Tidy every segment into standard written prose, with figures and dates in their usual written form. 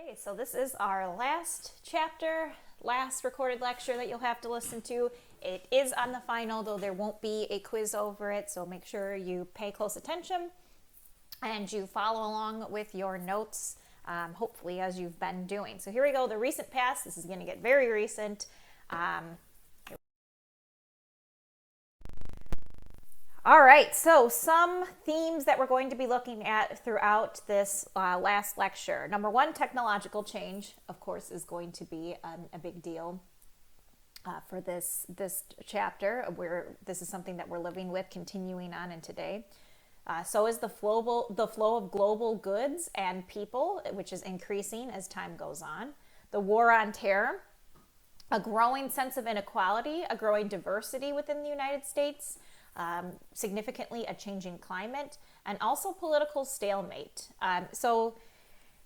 Okay, so this is our last chapter, last recorded lecture that you'll have to listen to. It is on the final, though there won't be a quiz over it, so make sure you pay close attention and you follow along with your notes, hopefully, as you've been doing. So here we go, the recent past. This is going to get very recent. All right, so some themes that we're going to be looking at throughout this last lecture. Number one, technological change, of course, is going to be a big deal for this chapter, where this is something that we're living with, continuing on in today. So is the flow of global goods and people, which is increasing as time goes on. The war on terror, a growing sense of inequality, a growing diversity within the United States, significantly a changing climate, and also political stalemate. So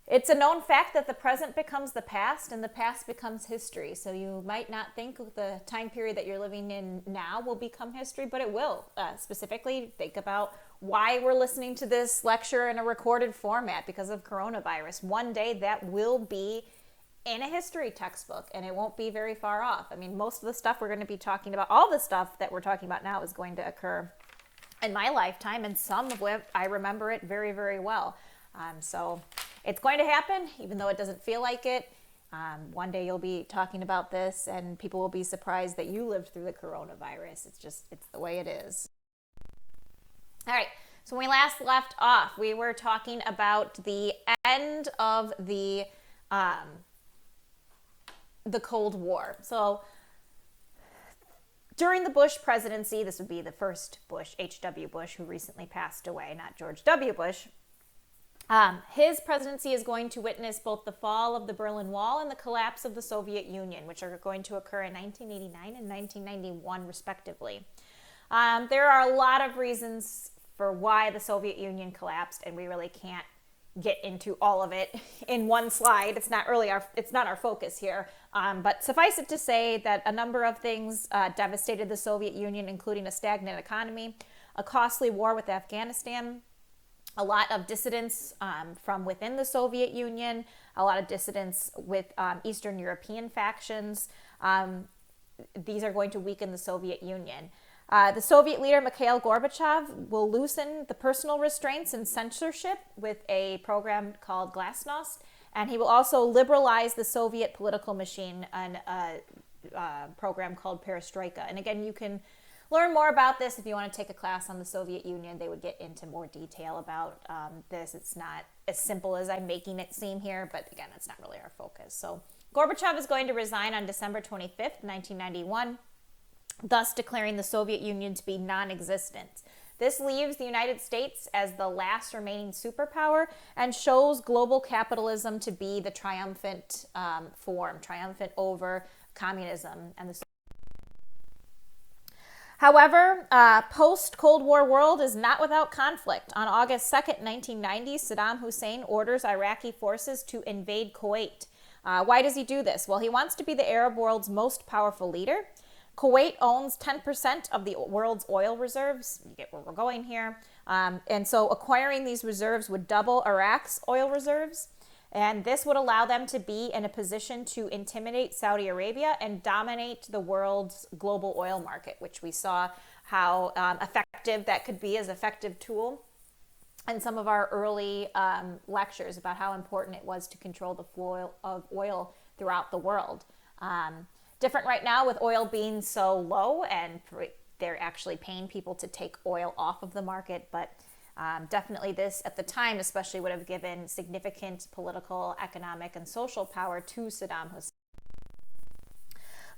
it's a known fact that the present becomes the past and the past becomes history. So you might not think the time period that you're living in now will become history, but it will. Specifically, think about why we're listening to this lecture in a recorded format because of coronavirus. One day that will be in a history textbook, and it won't be very far off. I mean, most of the stuff we're going to be talking about, all the stuff that we're talking about now is going to occur in my lifetime, and some of it, I remember it very, very well. So it's going to happen, even though it doesn't feel like it. One day you'll be talking about this, and people will be surprised that you lived through the coronavirus. It's the way it is. All right, so when we last left off, we were talking about the end of the Cold War. So during the Bush presidency, this would be the first Bush, H.W. Bush, who recently passed away, not George W. Bush. His presidency is going to witness both the fall of the Berlin Wall and the collapse of the Soviet Union, which are going to occur in 1989 and 1991, respectively. There are a lot of reasons for why the Soviet Union collapsed, and we really can't get into all of it in one slide. It's not our focus here. But suffice it to say that a number of things devastated the Soviet Union, including a stagnant economy, a costly war with Afghanistan, a lot of dissidents from within the Soviet Union, a lot of dissidents with Eastern European factions. These are going to weaken the Soviet Union. The Soviet leader Mikhail Gorbachev will loosen the personal restraints and censorship with a program called Glasnost, and he will also liberalize the Soviet political machine and a program called Perestroika. And again, you can learn more about this if you want to take a class on the Soviet Union. They would get into more detail about this. It's not as simple as I'm making it seem here, but again, that's not really our focus. So Gorbachev is going to resign on December 25th, 1991. Thus declaring the Soviet Union to be non-existent. This leaves the United States as the last remaining superpower and shows global capitalism to be the triumphant form, triumphant over communism and the. However, post-Cold War world is not without conflict. On August 2nd, 1990, Saddam Hussein orders Iraqi forces to invade Kuwait. Why does he do this? Well, he wants to be the Arab world's most powerful leader. Kuwait owns 10% of the world's oil reserves. You get where we're going here. And so acquiring these reserves would double Iraq's oil reserves. And this would allow them to be in a position to intimidate Saudi Arabia and dominate the world's global oil market, which we saw how effective that could be as an effective tool in some of our early lectures about how important it was to control the flow of oil throughout the world. Different right now with oil being so low, and they're actually paying people to take oil off of the market, but definitely this at the time especially would have given significant political, economic, and social power to Saddam Hussein.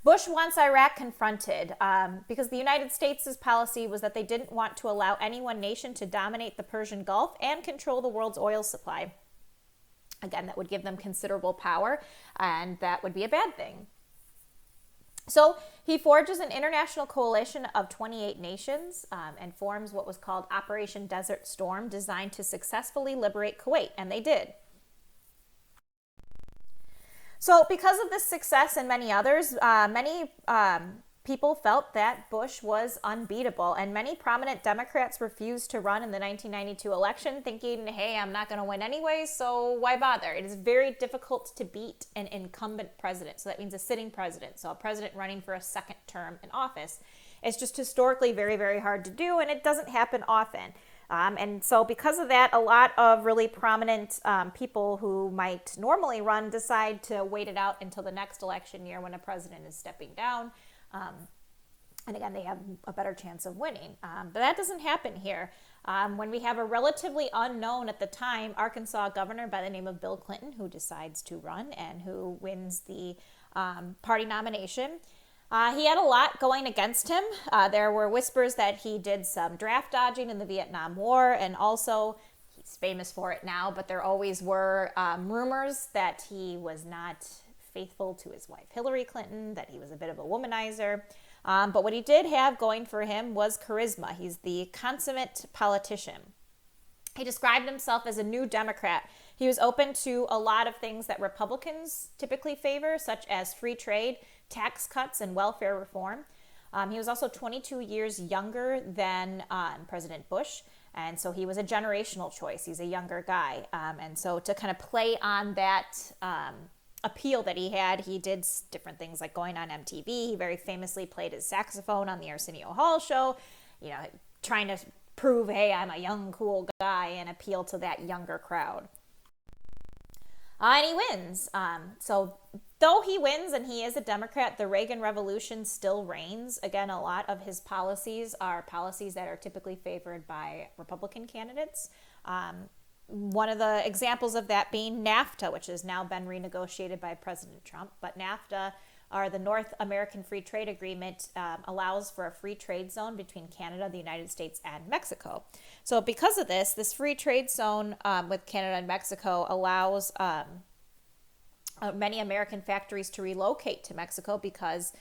Bush wants Iraq confronted because the United States' policy was that they didn't want to allow any one nation to dominate the Persian Gulf and control the world's oil supply. Again, that would give them considerable power, and that would be a bad thing. So he forges an international coalition of 28 nations and forms what was called Operation Desert Storm, designed to successfully liberate Kuwait, and they did. So because of this success and many others, many people felt that Bush was unbeatable, and many prominent Democrats refused to run in the 1992 election, thinking, hey, I'm not going to win anyway, so why bother? It is very difficult to beat an incumbent president. So that means a sitting president. So a president running for a second term in office. It's just historically very, very hard to do, and it doesn't happen often. And so because of that, a lot of really prominent people who might normally run decide to wait it out until the next election year when a president is stepping down. And again, they have a better chance of winning. But that doesn't happen here. When we have a relatively unknown at the time Arkansas governor by the name of Bill Clinton who decides to run and who wins the party nomination. He had a lot going against him. There were whispers that he did some draft dodging in the Vietnam War, and also he's famous for it now, but there always were rumors that he was not faithful to his wife Hillary Clinton, that he was a bit of a womanizer. But what he did have going for him was charisma. He's the consummate politician. He described himself as a new Democrat. He was open to a lot of things that Republicans typically favor, such as free trade, tax cuts, and welfare reform. He was also 22 years younger than President Bush, and so he was a generational choice. He's a younger guy. And so to kind of play on that appeal that he had, he did different things like going on MTV. He very famously played his saxophone on the Arsenio Hall show, trying to prove, hey, I'm a young, cool guy, and appeal to that younger crowd. And he wins. So though he wins and he is a Democrat, the Reagan Revolution still reigns. Again, a lot of his policies are policies that are typically favored by Republican candidates. One of the examples of that being NAFTA, which has now been renegotiated by President Trump. But NAFTA, or the North American Free Trade Agreement, allows for a free trade zone between Canada, the United States, and Mexico. So because of this free trade zone with Canada and Mexico allows many American factories to relocate to Mexico because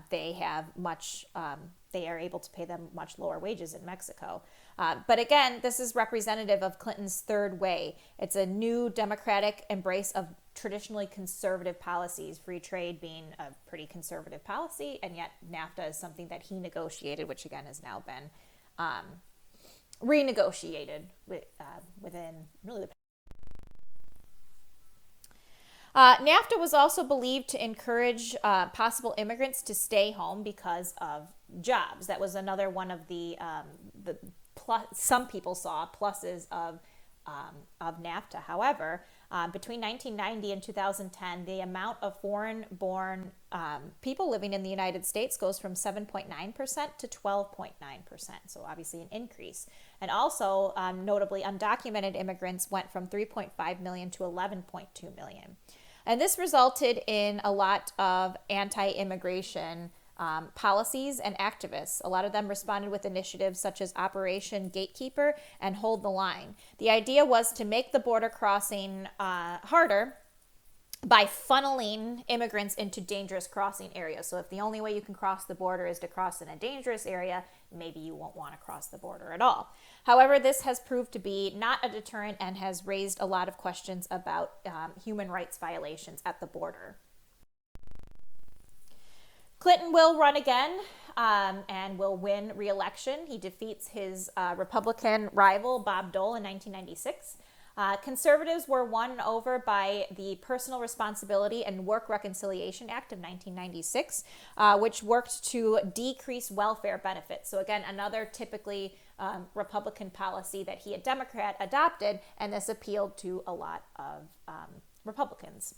they are able to pay them much lower wages in Mexico. But again, this is representative of Clinton's third way. It's a new Democratic embrace of traditionally conservative policies, free trade being a pretty conservative policy, and yet NAFTA is something that he negotiated, which again has now been renegotiated within really the NAFTA was also believed to encourage possible immigrants to stay home because of jobs. That was another one of the some people saw pluses of NAFTA. However, between 1990 and 2010, the amount of foreign-born people living in the United States goes from 7.9% to 12.9%. So obviously an increase. And also, notably, undocumented immigrants went from 3.5 million to 11.2 million. And this resulted in a lot of anti-immigration policies and activists. A lot of them responded with initiatives such as Operation Gatekeeper and Hold the Line. The idea was to make the border crossing harder by funneling immigrants into dangerous crossing areas. So if the only way you can cross the border is to cross in a dangerous area, maybe you won't want to cross the border at all. However, this has proved to be not a deterrent and has raised a lot of questions about human rights violations at the border. Clinton will run again and will win re-election. He defeats his Republican rival, Bob Dole, in 1996. Conservatives were won over by the Personal Responsibility and Work Reconciliation Act of 1996, which worked to decrease welfare benefits. So again, another typically Republican policy that he, a Democrat, adopted, and this appealed to a lot of Republicans.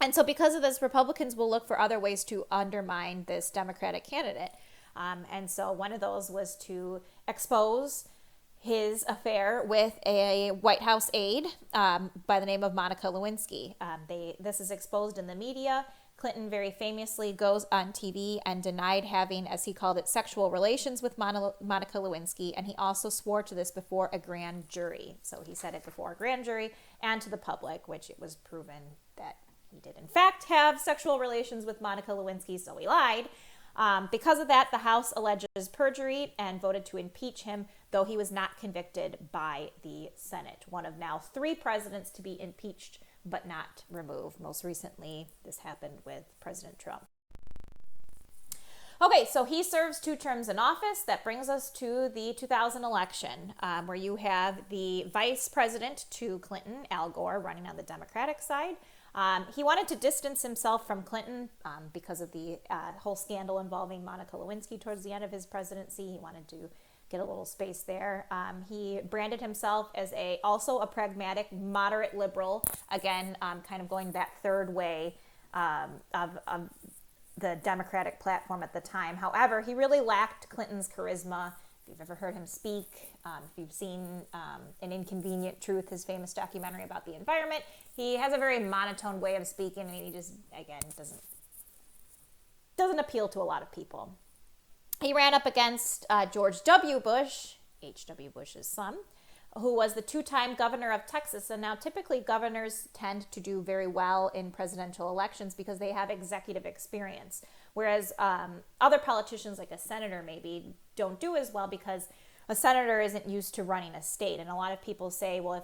And so because of this, Republicans will look for other ways to undermine this Democratic candidate. And so one of those was to expose his affair with a White House aide by the name of Monica Lewinsky. This is exposed in the media. Clinton very famously goes on TV and denied having, as he called it, sexual relations with Monica Lewinsky, and he also swore to this before a grand jury. So he said it before a grand jury and to the public, which it was proven that he did in fact have sexual relations with Monica Lewinsky, so he lied. Because of that, the House alleges perjury and voted to impeach him, though he was not convicted by the Senate. One of now 3 presidents to be impeached but not removed. Most recently, this happened with President Trump. Okay, so he serves 2 terms in office. That brings us to the 2000 election, where you have the vice president to Clinton, Al Gore, running on the Democratic side. He wanted to distance himself from Clinton because of the whole scandal involving Monica Lewinsky towards the end of his presidency. He wanted to get a little space there. He branded himself as also a pragmatic, moderate liberal, again, kind of going that third way of the Democratic platform at the time. However, he really lacked Clinton's charisma. If you've ever heard him speak, if you've seen An Inconvenient Truth, his famous documentary about the environment, he has a very monotone way of speaking, and he just, again, doesn't appeal to a lot of people. He ran up against George W. Bush, H.W. Bush's son, who was the 2-time governor of Texas. And now typically governors tend to do very well in presidential elections because they have executive experience. Whereas other politicians, like a senator maybe, don't do as well because a senator isn't used to running a state. And a lot of people say, well, if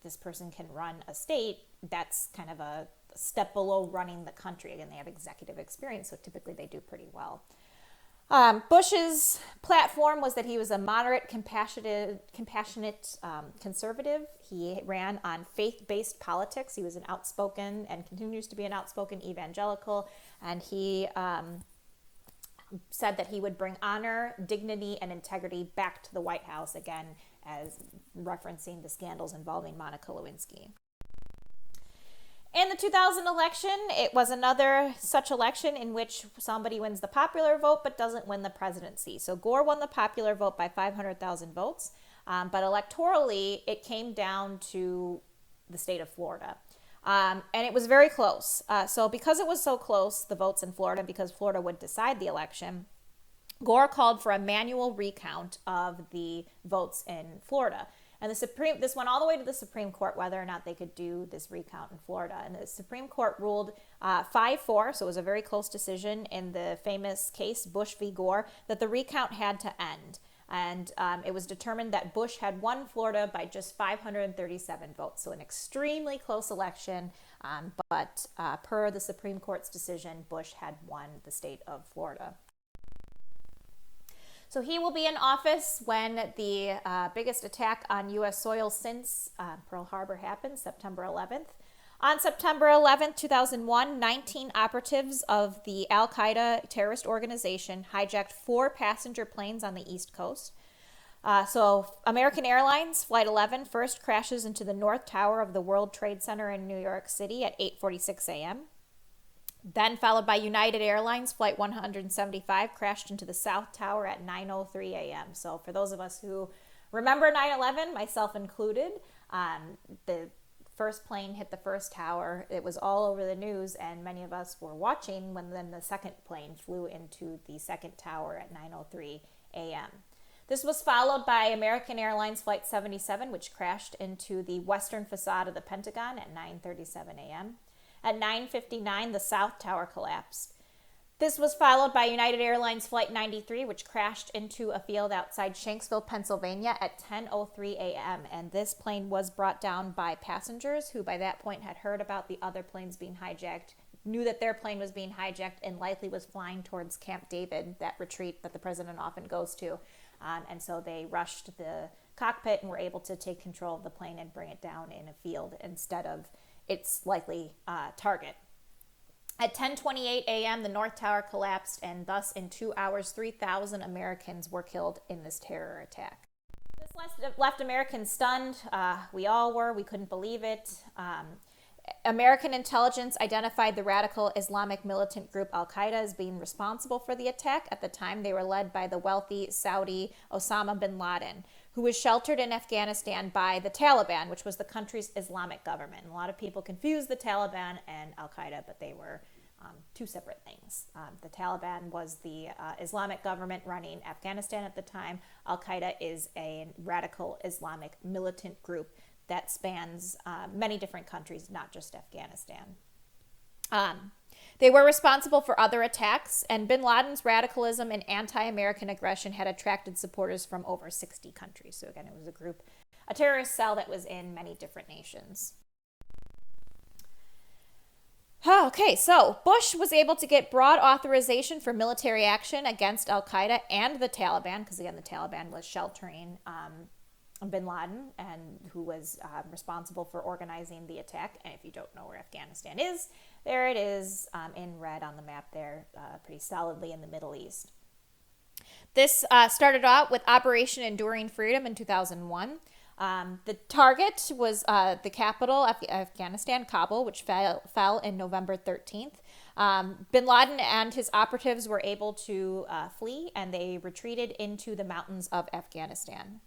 this person can run a state, that's kind of a step below running the country. Again, they have executive experience, so typically they do pretty well. Bush's platform was that he was a moderate, compassionate conservative. He ran on faith-based politics. He was an outspoken and continues to be an outspoken evangelical, and he said that he would bring honor, dignity, and integrity back to the White House, again, as referencing the scandals involving Monica Lewinsky. In the 2000 election, it was another such election in which somebody wins the popular vote but doesn't win the presidency. So Gore won the popular vote by 500,000 votes, but electorally, it came down to the state of Florida. And it was very close. So because it was so close, the votes in Florida, because Florida would decide the election, Gore called for a manual recount of the votes in Florida. And this went all the way to the Supreme Court, whether or not they could do this recount in Florida. And the Supreme Court ruled 5-4, so it was a very close decision in the famous case, Bush v. Gore, that the recount had to end. And it was determined that Bush had won Florida by just 537 votes. So an extremely close election, but per the Supreme Court's decision, Bush had won the state of Florida. So he will be in office when the biggest attack on U.S. soil since Pearl Harbor happened, September 11th. On September 11th, 2001, 19 operatives of the Al-Qaeda terrorist organization hijacked 4 passenger planes on the East Coast. So American Airlines Flight 11 first crashes into the North Tower of the World Trade Center in New York City at 8:46 a.m. Then followed by United Airlines Flight 175 crashed into the South Tower at 9:03 a.m. So for those of us who remember 9/11, myself included, the first plane hit the first tower. It was all over the news, and many of us were watching when then the second plane flew into the second tower at 9:03 a.m. This was followed by American Airlines Flight 77, which crashed into the western facade of the Pentagon at 9:37 a.m. At 9:59, the South Tower collapsed. This was followed by United Airlines Flight 93, which crashed into a field outside Shanksville, Pennsylvania at 10:03 a.m. And this plane was brought down by passengers who by that point had heard about the other planes being hijacked, knew that their plane was being hijacked, and likely was flying towards Camp David, that retreat that the president often goes to. And so they rushed the cockpit and were able to take control of the plane and bring it down in a field instead of its likely target. At 10:28 a.m., the North Tower collapsed, and thus in 2 hours, 3,000 Americans were killed in this terror attack. This left Americans stunned. We all were. We couldn't believe it. American intelligence identified the radical Islamic militant group Al-Qaeda as being responsible for the attack. At the time, they were led by the wealthy Saudi Osama bin Laden, who was sheltered in Afghanistan by the Taliban, which was the country's Islamic government. And a lot of people confuse the Taliban and Al-Qaeda, but they were two separate things. The Taliban was the Islamic government running Afghanistan at the time. Al-Qaeda is a radical Islamic militant group that spans many different countries, not just Afghanistan. They were responsible for other attacks, and bin Laden's radicalism and anti-American aggression had attracted supporters from over 60 countries. So again, it was a terrorist cell that was in many different nations. Okay, so Bush was able to get broad authorization for military action against Al Qaeda and the Taliban, because again, the Taliban was sheltering bin Laden, and who was responsible for organizing the attack. And if you don't know where Afghanistan is, there it is in red on the map there, pretty solidly in the Middle East. This started out with Operation Enduring Freedom in 2001. The target was the capital, Afghanistan, Kabul, which fell in November 13th. Bin Laden and his operatives were able to flee, and they retreated into the mountains of Afghanistan.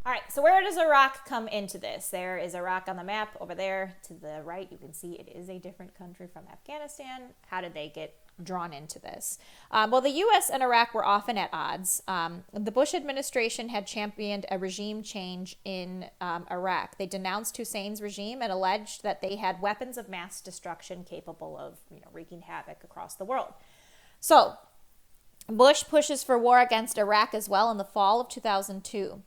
All right, so where does Iraq come into this? There is Iraq on the map over there to the right. You can see it is a different country from Afghanistan. How did they get drawn into this? Well, the U.S. and Iraq were often at odds. The Bush administration had championed a regime change in Iraq. They denounced Hussein's regime and alleged that they had weapons of mass destruction capable of, wreaking havoc across the world. So Bush pushes for war against Iraq as well in the fall of 2002.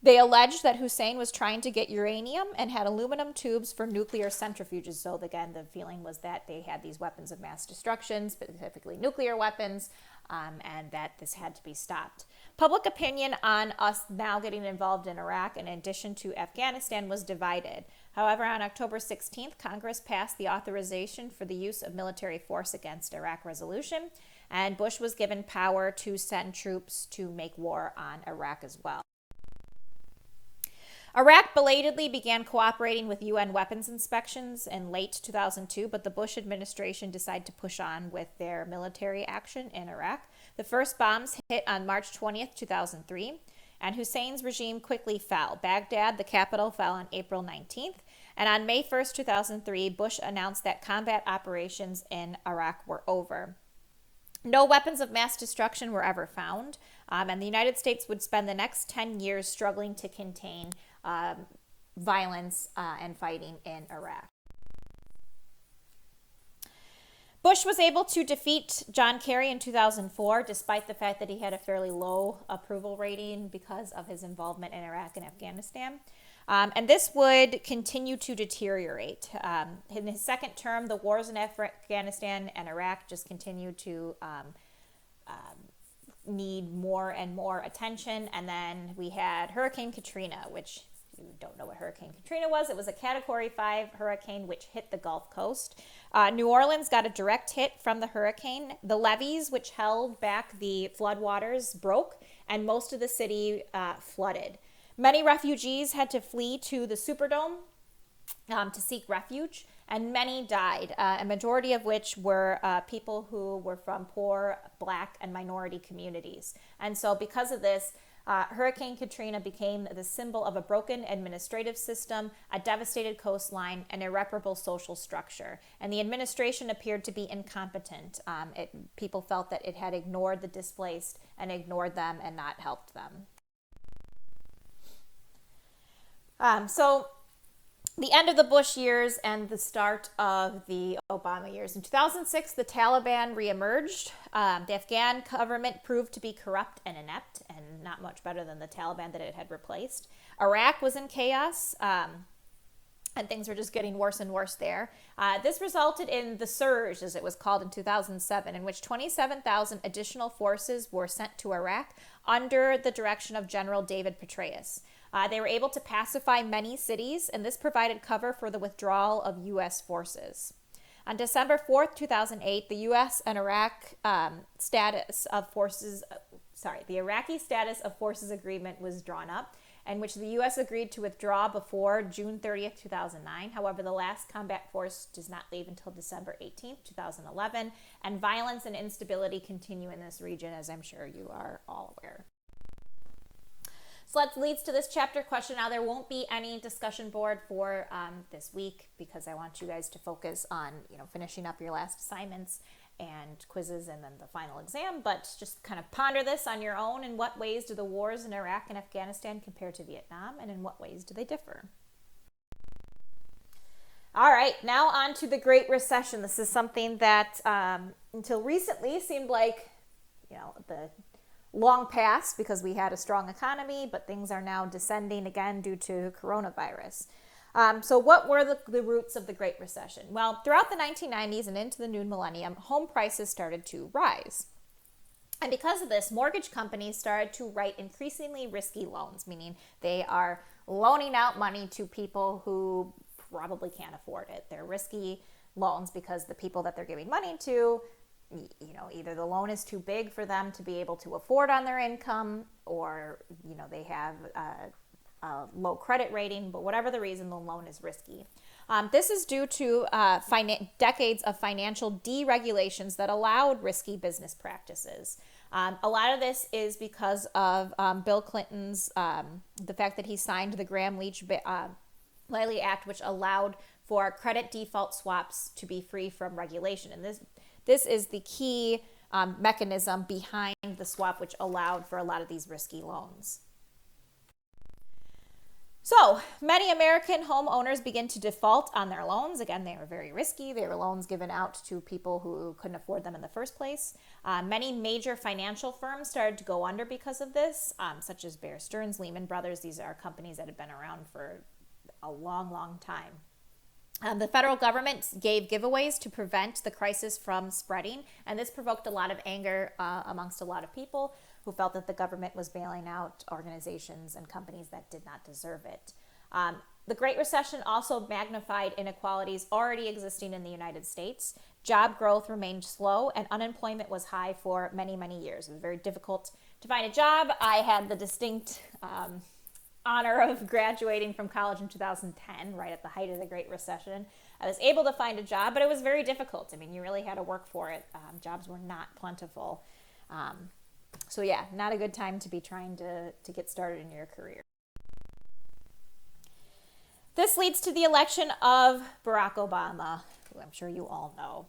They alleged that Hussein was trying to get uranium and had aluminum tubes for nuclear centrifuges. So again, the feeling was that they had these weapons of mass destruction, specifically nuclear weapons, and that this had to be stopped. Public opinion on us now getting involved in Iraq, in addition to Afghanistan, was divided. However, on October 16th, Congress passed the authorization for the use of military force against Iraq resolution, and Bush was given power to send troops to make war on Iraq as well. Iraq belatedly began cooperating with UN weapons inspections in late 2002, but the Bush administration decided to push on with their military action in Iraq. The first bombs hit on March 20th, 2003, and Hussein's regime quickly fell. Baghdad, the capital, fell on April 19th, and on May 1st, 2003, Bush announced that combat operations in Iraq were over. No weapons of mass destruction were ever found, and the United States would spend the next 10 years struggling to contain violence and fighting in Iraq. Bush was able to defeat John Kerry in 2004, despite the fact that he had a fairly low approval rating because of his involvement in Iraq and Afghanistan. And this would continue to deteriorate. In his second term, the wars in Afghanistan and Iraq just continued to need more and more attention. And then we had Hurricane Katrina, which, if you don't know what Hurricane Katrina was, it was a Category 5 hurricane which hit the Gulf Coast. New Orleans got a direct hit from the hurricane. The levees which held back the floodwaters broke, and most of the city flooded. Many refugees had to flee to the Superdome to seek refuge, and many died, a majority of which were people who were from poor Black and minority communities. And so because of this, Hurricane Katrina became the symbol of a broken administrative system, a devastated coastline, and irreparable social structure. And the administration appeared to be incompetent. People felt that it had ignored the displaced and ignored them and not helped them. So the end of the Bush years and the start of the Obama years. In 2006, the Taliban reemerged. The Afghan government proved to be corrupt and inept, and not much better than the Taliban that it had replaced. Iraq was in chaos, and things were just getting worse and worse there. This resulted in the Surge, as it was called, in 2007, in which 27,000 additional forces were sent to Iraq under the direction of General David Petraeus. They were able to pacify many cities, and this provided cover for the withdrawal of U.S. forces. On December 4th, 2008, the U.S. and the Iraqi Status of Forces Agreement was drawn up, in which the U.S. agreed to withdraw before June 30th, 2009. However, the last combat force does not leave until December 18th, 2011, and violence and instability continue in this region, as I'm sure you are all aware. So that leads to this chapter question. Now, there won't be any discussion board for this week because I want you guys to focus on, finishing up your last assignments and quizzes and then the final exam. But just kind of ponder this on your own. In what ways do the wars in Iraq and Afghanistan compare to Vietnam, and in what ways do they differ? All right, now on to the Great Recession. This is something that until recently seemed like, the long past because we had a strong economy, but things are now descending again due to coronavirus. So what were the roots of the Great Recession? Well, throughout the 1990s and into the new millennium, home prices started to rise. And because of this, mortgage companies started to write increasingly risky loans, meaning they are loaning out money to people who probably can't afford it. They're risky loans because the people that they're giving money to, either the loan is too big for them to be able to afford on their income, or, they have a low credit rating, but whatever the reason, the loan is risky. This is due to decades of financial deregulations that allowed risky business practices. A lot of this is because of Bill Clinton's, the fact that he signed the Gramm-Leach-Bliley Act, which allowed for credit default swaps to be free from regulation. And this is the key mechanism behind the swap, which allowed for a lot of these risky loans. So many American homeowners begin to default on their loans. Again, they were very risky. They were loans given out to people who couldn't afford them in the first place. Many major financial firms started to go under because of this, such as Bear Stearns, Lehman Brothers. These are companies that have been around for a long, long time. The federal government gave giveaways to prevent the crisis from spreading, and this provoked a lot of anger amongst a lot of people who felt that the government was bailing out organizations and companies that did not deserve it. The Great Recession also magnified inequalities already existing in the United States. Job growth remained slow, and unemployment was high for many, many years. It was very difficult to find a job. I had the distinct honor of graduating from college in 2010, right at the height of the Great Recession. I was able to find a job, but it was very difficult. I mean, you really had to work for it. Jobs were not plentiful. So yeah, not a good time to be trying to get started in your career. This leads to the election of Barack Obama, who I'm sure you all know.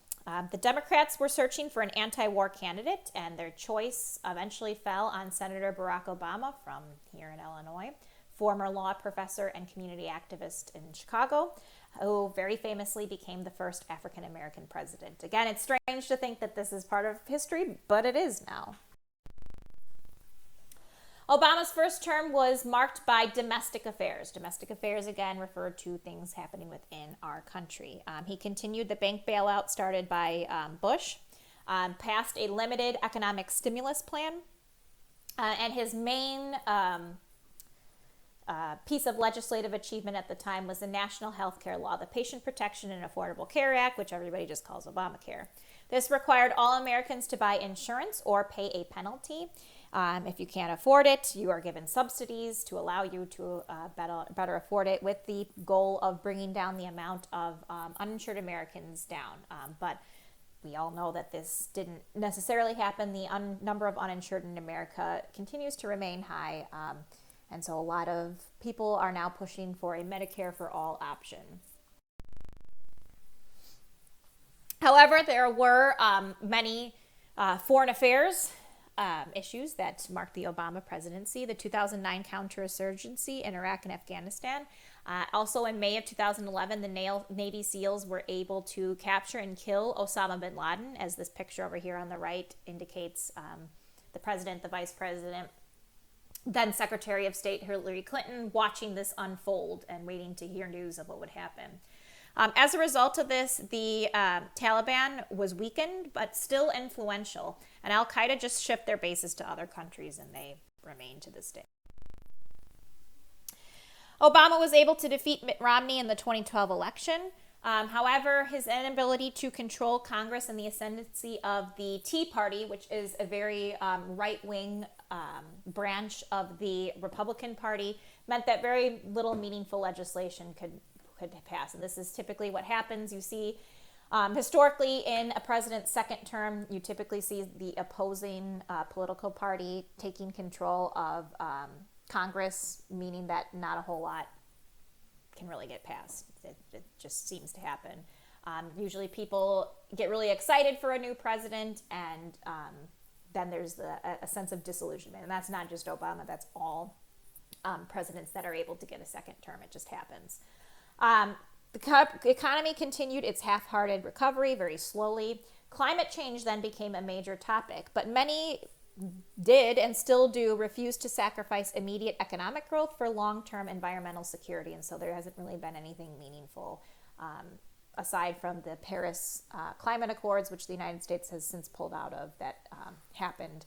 The Democrats were searching for an anti-war candidate, and their choice eventually fell on Senator Barack Obama from here in Illinois, former law professor and community activist in Chicago, who very famously became the first African-American president. Again, it's strange to think that this is part of history, but it is now. Obama's first term was marked by domestic affairs. Domestic affairs, again, refer to things happening within our country. He continued the bank bailout started by Bush, passed a limited economic stimulus plan, and his main piece of legislative achievement at the time was the National Health Care Law, the Patient Protection and Affordable Care Act, which everybody just calls Obamacare. This required all Americans to buy insurance or pay a penalty. If you can't afford it, you are given subsidies to allow you to better afford it, with the goal of bringing down the amount of uninsured Americans down. But we all know that this didn't necessarily happen. The number of uninsured in America continues to remain high. And so a lot of people are now pushing for a Medicare for all option. However, there were many foreign affairs issues that marked the Obama presidency. The 2009 counterinsurgency in Iraq and Afghanistan. Also in May of 2011, the Navy SEALs were able to capture and kill Osama bin Laden, as this picture over here on the right indicates. The president, the vice president, then Secretary of State Hillary Clinton watching this unfold and waiting to hear news of what would happen. As a result of this, the Taliban was weakened but still influential, and Al-Qaeda just shipped their bases to other countries, and they remain to this day. Obama was able to defeat Mitt Romney in the 2012 election. However, his inability to control Congress and the ascendancy of the Tea Party, which is a very right-wing branch of the Republican Party, meant that very little meaningful legislation could pass. And this is typically what happens. You see, historically, in a president's second term, you typically see the opposing political party taking control of Congress, meaning that not a whole lot can really get passed. It just seems to happen. Usually people get really excited for a new president, and then there's a sense of disillusionment. And that's not just Obama, that's all presidents that are able to get a second term. It just happens. The economy continued its half-hearted recovery very slowly. Climate change then became a major topic, but many did and still do refuse to sacrifice immediate economic growth for long-term environmental security. And so there hasn't really been anything meaningful aside from the Paris Climate Accords, which the United States has since pulled out of, that happened.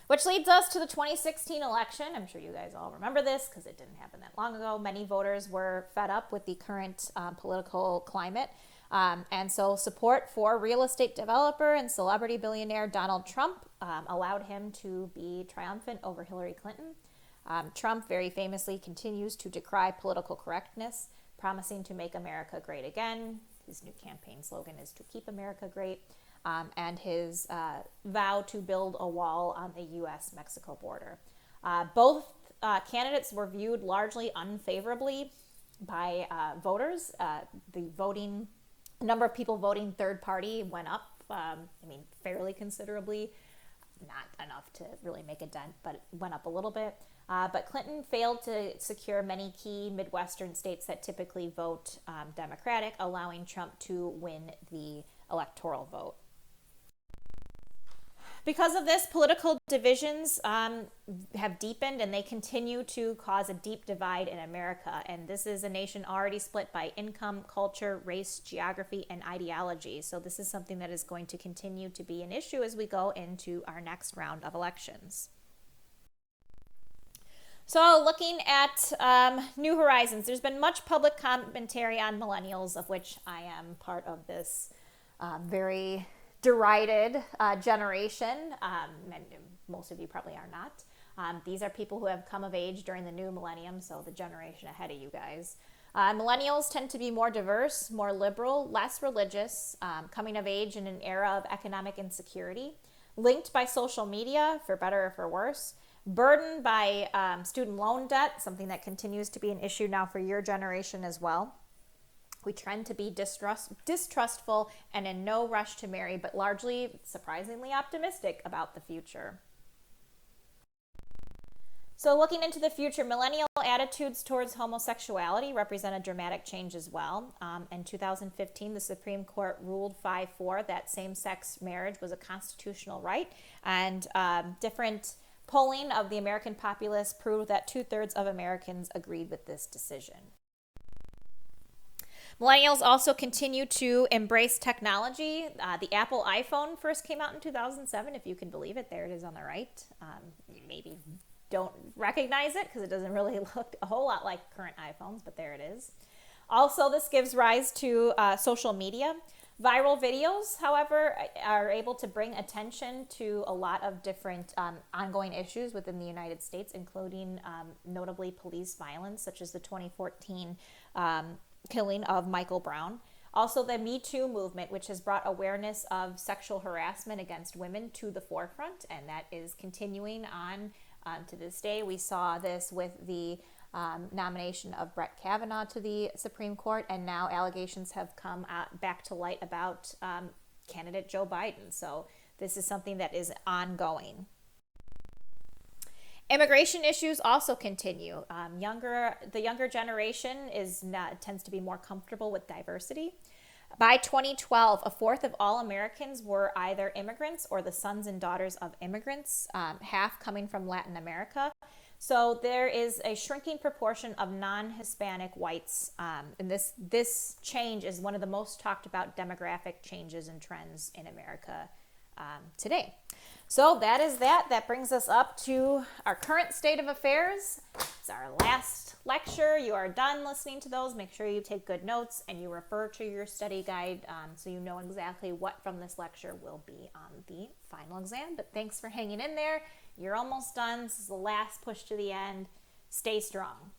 Which leads us to the 2016 election. I'm sure you guys all remember this because it didn't happen that long ago. Many voters were fed up with the current political climate. And so support for real estate developer and celebrity billionaire Donald Trump allowed him to be triumphant over Hillary Clinton. Trump very famously continues to decry political correctness, promising to make America great again. His new campaign slogan is to keep America great. And his vow to build a wall on the U.S.-Mexico border. Both candidates were viewed largely unfavorably by voters. The number of people voting third party went up, fairly considerably. Not enough to really make a dent, but it went up a little bit. But Clinton failed to secure many key Midwestern states that typically vote Democratic, allowing Trump to win the electoral vote. Because of this, political divisions have deepened, and they continue to cause a deep divide in America. And this is a nation already split by income, culture, race, geography, and ideology. So this is something that is going to continue to be an issue as we go into our next round of elections. So looking at New Horizons, there's been much public commentary on millennials, of which I am part of this very derided generation, and most of you probably are not. These are people who have come of age during the new millennium, so the generation ahead of you guys. Millennials tend to be more diverse, more liberal, less religious, coming of age in an era of economic insecurity, linked by social media, for better or for worse, burdened by student loan debt, something that continues to be an issue now for your generation as well. We trend to be distrustful and in no rush to marry, but largely, surprisingly optimistic about the future. So looking into the future, millennial attitudes towards homosexuality represent a dramatic change as well. In 2015, the Supreme Court ruled 5-4 that same-sex marriage was a constitutional right, and different polling of the American populace proved that 2/3 of Americans agreed with this decision. Millennials also continue to embrace technology. The Apple iPhone first came out in 2007, if you can believe it. There it is on the right. You maybe don't recognize it because it doesn't really look a whole lot like current iPhones, but there it is. Also, this gives rise to social media. Viral videos, however, are able to bring attention to a lot of different ongoing issues within the United States, including notably police violence, such as the 2014 killing of Michael Brown. Also, the Me Too movement, which has brought awareness of sexual harassment against women to the forefront, and that is continuing on to this day. We saw this with the nomination of Brett Kavanaugh to the Supreme Court, and now allegations have come back to light about candidate Joe Biden. So this is something that is ongoing. Immigration issues also continue. The younger generation tends to be more comfortable with diversity. By 2012, 1/4 of all Americans were either immigrants or the sons and daughters of immigrants, half coming from Latin America. So there is a shrinking proportion of non-Hispanic whites, and this change is one of the most talked about demographic changes and trends in America today. So that is that. That brings us up to our current state of affairs. It's our last lecture. You are done listening to those. Make sure you take good notes and you refer to your study guide so you know exactly what from this lecture will be on the final exam. But thanks for hanging in there. You're almost done. This is the last push to the end. Stay strong.